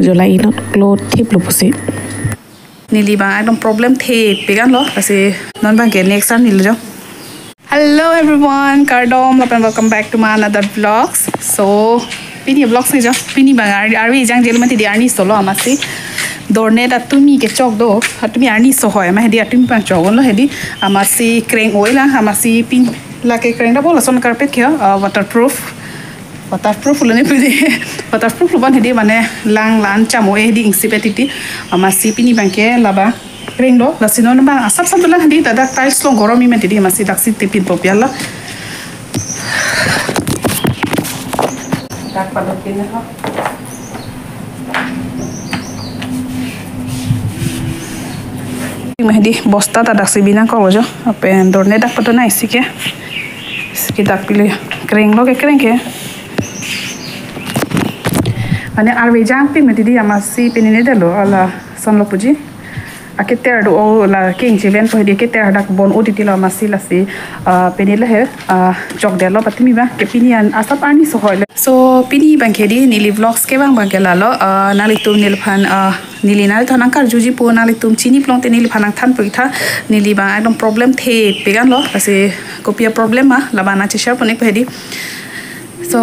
July not close tip lupusi. Nili bang I don't problem the pegan lo kasi non bang ke next time nili jo. Hello everyone, Kardom and welcome back to my another vlogs. So pini vlogs ni jo pini bang arwi jang jel mati di arni solo amasi dorne da tumi ke chok do hatumi arni so hoy ma hedi atumi bang chogon lo hedi amasi kreng oil la amasi pin la ke kreng da bola son carpet kya waterproof ulane pidi waterproof luban hedi mane lang lan chamo hedi insipetiti amasi pini bang ke laba kreng do la sinon bang asap sap la hedi da tiles lo goromi me hedi amasi daksi tipin popiala dak padot pin ha Mahdi bosta ta dak sibina ko jo apen dorne dak pato na isike dak pile kreng lo ke kreng ke ane arwe jang pi meti amasi penine delo ala son lo puji aketer do la king chiven po hedi keter dak bon oditi la masi la si penile he chok delo patimi ba ke pinian asap ani so hoile so pini bang khedi nili vlogs ke bang ke lalo nali tum nil phan nili nal thanang kar juji po nali tum chini plong te nili phanang than poitha nili bang ekdom problem the pegan lo ase kopia problem ma labana che share ponik hedi so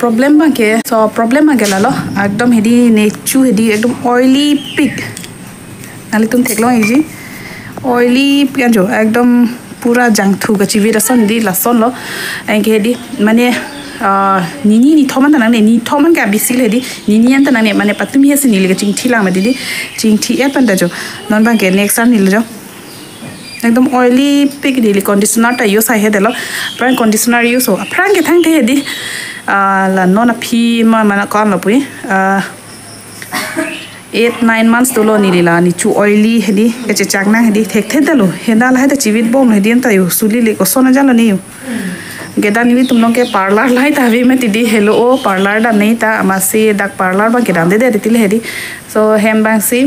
problem bang ke so problem ma gelalo ekdom hedi nechu hedi ekdom oily pig nali tum theklo eji oily pian jo ekdom pura jang thu ga chivi rason di lason lo enke hedi mane ni thoman tanang ne ni thoman ka bisil hedi ni an tanang ne mane patumi hesi nil ga chingthi la ma didi chingthi e panda jo non bang ke next an nil jo ekdom oily pig dili conditioner ta use hai hedelo prang conditioner use ho prang ke thang the hedi la non a phi ma mana kon lo pui 8-9 months dolo nilila ni chu oily hedi ke chakna hedi thek the dalo henda la heda chivit bom hedi anta yu suli le ko sona jalo ni yu geda ni tum long ke parlor lai ta vi me tidi hello o parlor da nei ta amasi dak parlor bang ke dam de til hedi so hem bang si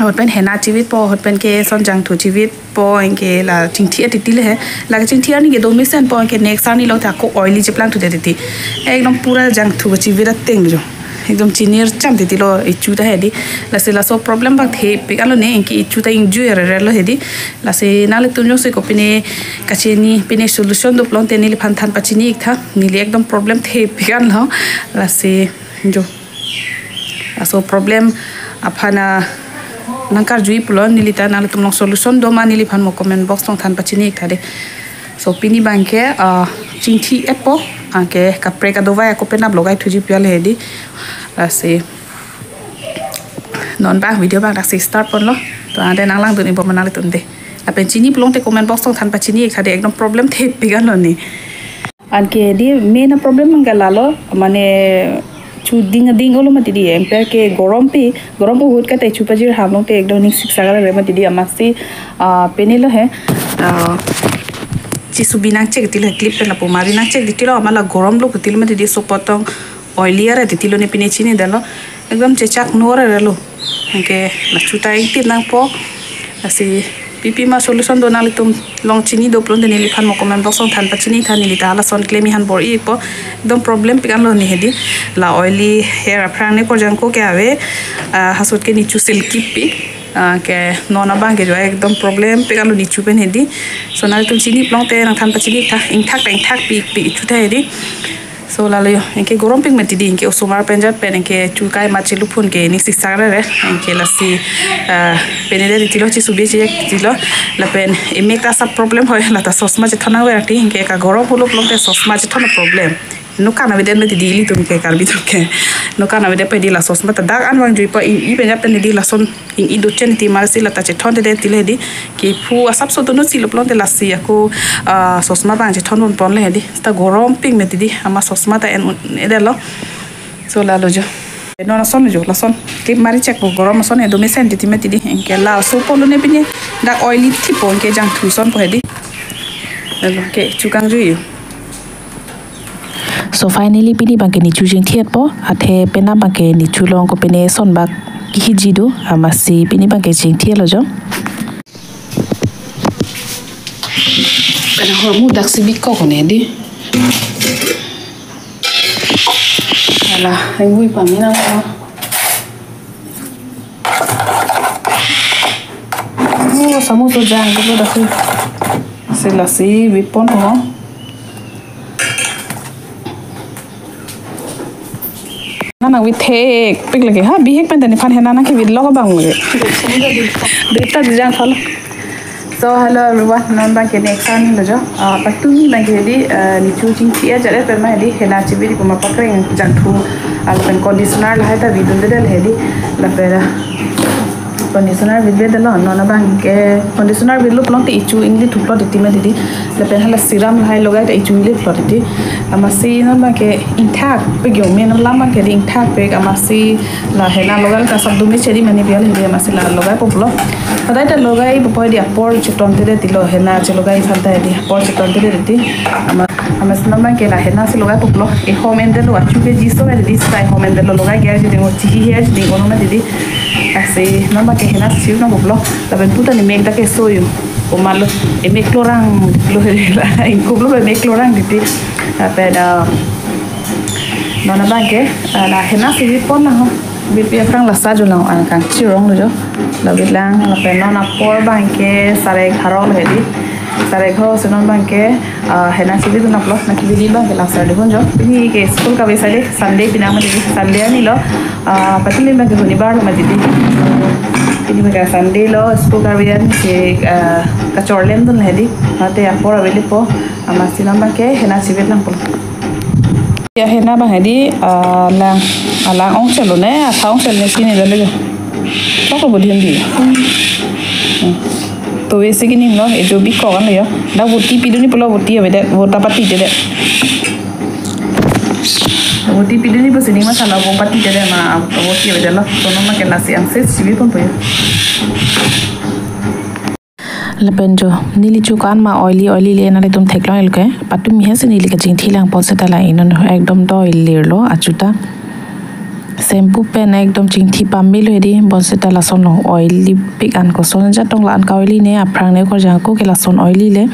hot pen hena chivit po hot pen ke son jang thu chivit po enke la chingthi atitil he la chingthi ani ke do misen po enke next ani lo ta ko oily je plant de ti ekdom pura jang thu chivit teng jo ekdom chinir cham de tilo ichu ta hedi la se la so problem bang the pe alo ne enke ichu ta inju re lo hedi la se na le tunjo se ko pine kacheni pine solution do plon te ni phan than pachini tha ni le ekdom problem the pe kan lo la se jo so problem aphana nangkar jui pulon nilita nal tumlong solution do ma nili phan mo comment box tong than pachini thade so pini banke chingthi epo anke kapre ka dova ko pena blogai thuji piale hedi ase non ba video ba dak start pon lo to ade nang lang dun info manal tunde apen chini plong te comment box tong than pachini thade ekdom problem the pigan lo ni anke di main problem ngala lo mane chu ding olo mati di emper ke gorom po hut ka te chu pajir hamlong te ekdom ni sik sagara re mati di amasi penilo he chi subinak check tilo clip pe na po mari nak check ditilo amala gorom lo kutil mati di so potong oily are ditilo ne pine chini dalo ekdom chechak nore relo ke la chuta ikti nang po asi pipi ma solution do nali tum long chini do plon de nili phan mo comment box on than pachini thani li ta la son claim han bor i po ekdom problem pikan lo ni hedi la oily hair aprang ne ko jang ko ke ave hasut ke nichu silky pig ke nona bang ke jo ekdom problem pikan lo nichu pen hedi so nali tum chini plon te nang than pachini tha ing thak pig chu the hedi so la lo enke gorom pig meti di enke osumar penjar pen enke chukai ma chilu phun ke ni siksagre re enke la si penede ditilo chi subi chi ditilo la pen emekta sa problem hoy la ta sosma je thana we ati enke ka gorom pulo plong te sosma je thana problem no kana veden meti di li tum ke karbi tum ke no kana vede pe di la sosma ta dak an wang jui pa i pe jap ni di la son ing i do chen ti mar si la ta che thon de tile di ki pu asap so no si lo plong te la si ko sosma bang je thon bon pon le di ta gorom pig meti di ama sosma ta en edelo so la lo jo no na son jo la son clip mari check po gorom son e do me sen ti meti di enke la so polo ne pinye dak oily tipo enke jang thu son po hedi ke chukang ju yu So finally pini bangke ni chujing thiat po athe pena bangke ni chulong ko pene son bak ki jidu amasi pini bangke jing thiat lo jo kana hormu dak sibik ko ne di ala ai mui pa mina samu so jang ko da se la si vipon ho na vi the pik lage ha bi hek pen tani phan hena na ke vid lo bang le deta jang phal so hello everyone non ba ke next time lo jo patu ni ba ke di ni chu ching tia jare per ma di hena chi bi ko ma pakre jang thu al pen conditioner la ha ta vid de le di la pera conditioner vid be de lo non ba ke conditioner vid lo plong ti chu ingli thu plot ti ma di la pen hala serum la logai ta chu ingli plot ti amasi non ba ke intact pe gyo me non la ma ke intact pe amasi la hena logal ka sab du me cheri mani bial hi amasi la logai poplo Padahal dah logai bapak dia por ceton tadi tilo hena celogai santai dia por ceton tadi tadi amas nama kita hena si logai poplo home ende lo acu ke jiso ada di stai home ende lo logai gaya jadi mau cihi ya jadi kono mah jadi asih nama ke hena siu nama poplo tapi putar ni make dah ke soyu malu make lorang lo inkublo make lorang jadi apa dah nona bangke lah hena si pon lah Bibi akan lasa julang akan cirong lojo, lebih lang lepas non apor bangke sarai kharol hedi, sarai kho senon bangke hena sini tu naplo, nak bibi bangke lasa dehun jo, ini ke school ka besar deh Sunday pinang macam Sunday ni lo, pasti ni bangke huni bar macam jadi, ini bangke Sunday lo school ka biar ke kacorlem tu hedi, nanti apor aveli po, amas senon bangke hena sini lang pun. Ya hena bang hedi lang ong chelo ne ong chelo ne sini dale jo ko bodhiam di to ese kini no e jo bi ko kan yo da boti piduni polo boti ave de bota pati de boti piduni po sini masala bo pati de ma boti ave de lo to no ma ke la si anses sibi pon po lepen jo nili chukan ma oily le na le tum theklo el ke patu mi hese nili ka jing thilang pol se tala inon ekdom do lir lo achuta shampoo pen ekdom jing thi pamil hedi bon se tala son oily pik an ko son ja tong lan ka oily ne aprang ne ko jang ko ke la son oily le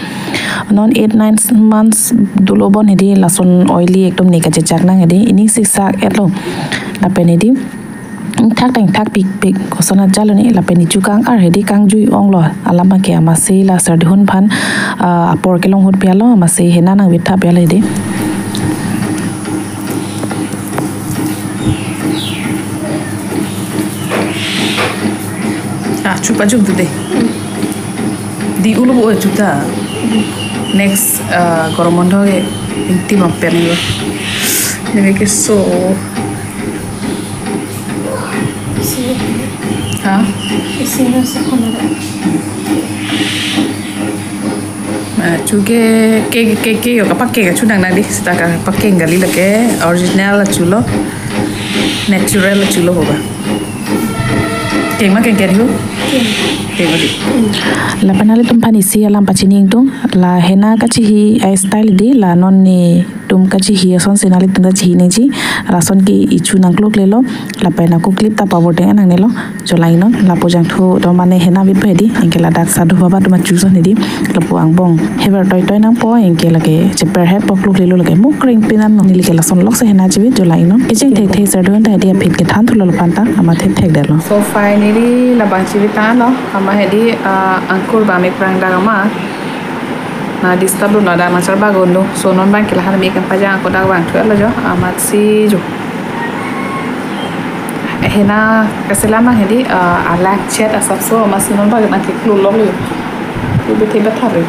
non 8-9 months dulo bon hedi la son oily ekdom ne ka chak nang hedi ini siksak etlo la pen hedi thak pik ko sona jaloni la peni chukang ar hedi kang jui onglo alama ke amase la sardhun phan apor ke long hot pialo amase hena nang bitha pialo hedi chupa juk tu deh di ulu bo chuta next goromondo ke inti mampen yo nebe ke so ha isi no se konara chuke ke yo kapak ke chudang na di sta ka pakke ngali lake original chulo natural chulo hoga keng keriu la panale tum pani si alam pachining tum la hena kachi hi ai style di la non ni tum kachi hi son sinali tum kachi hi neji rason ki ichu nangklok lelo la pena ku clip ta pawor deng nang nelo jolai non la pojang thu to mane hena bi phedi engke la dak sadu baba tum chu son di la puang bong hever toy nang po engke lage cheper he poklok lelo lage mukring pinan no nili ke la son lok se hena jibi jolai non ejing thek sardon ta dia phit ke than thu lo panta ama thek delo so finally la banchi ta no ama hedi angkur ba me prang dagama na disturb no da masar bagondo so non ban ke la hana me kan pajang ko dag bang thua la jo amat si jo hena kaselama hedi alak chat asap so mas non ba na ke klu lo lo tu be te bathare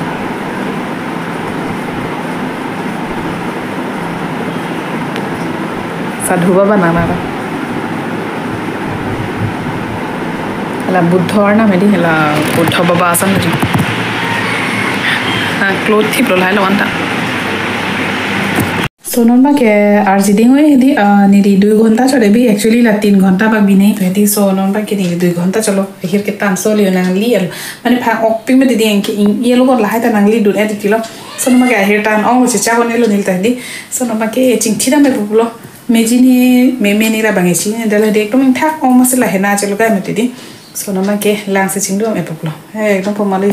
sadhu baba na la buddhor na medi la buddha baba asan ji cloth thip lo lai lo anta so non ba ke arjiding hoy hedi ni 2 घंटा chole bi actually la 3 घंटा bak bi nei to hedi so non ba ke ni 2 घंटा chalo hir ke tan so li nang li el mane pha ok ping me di en ke ye lo la hai ta nang li dun et kilo so non ba ke hir tan ong se cha bon elo nil ta hedi so non ba ke ching thira me bulo mejini me ni ra bangi chi ne dala de tum thak ong masala hena chalo ka me di so nama ke lang se chingdo me poklo hey no pomali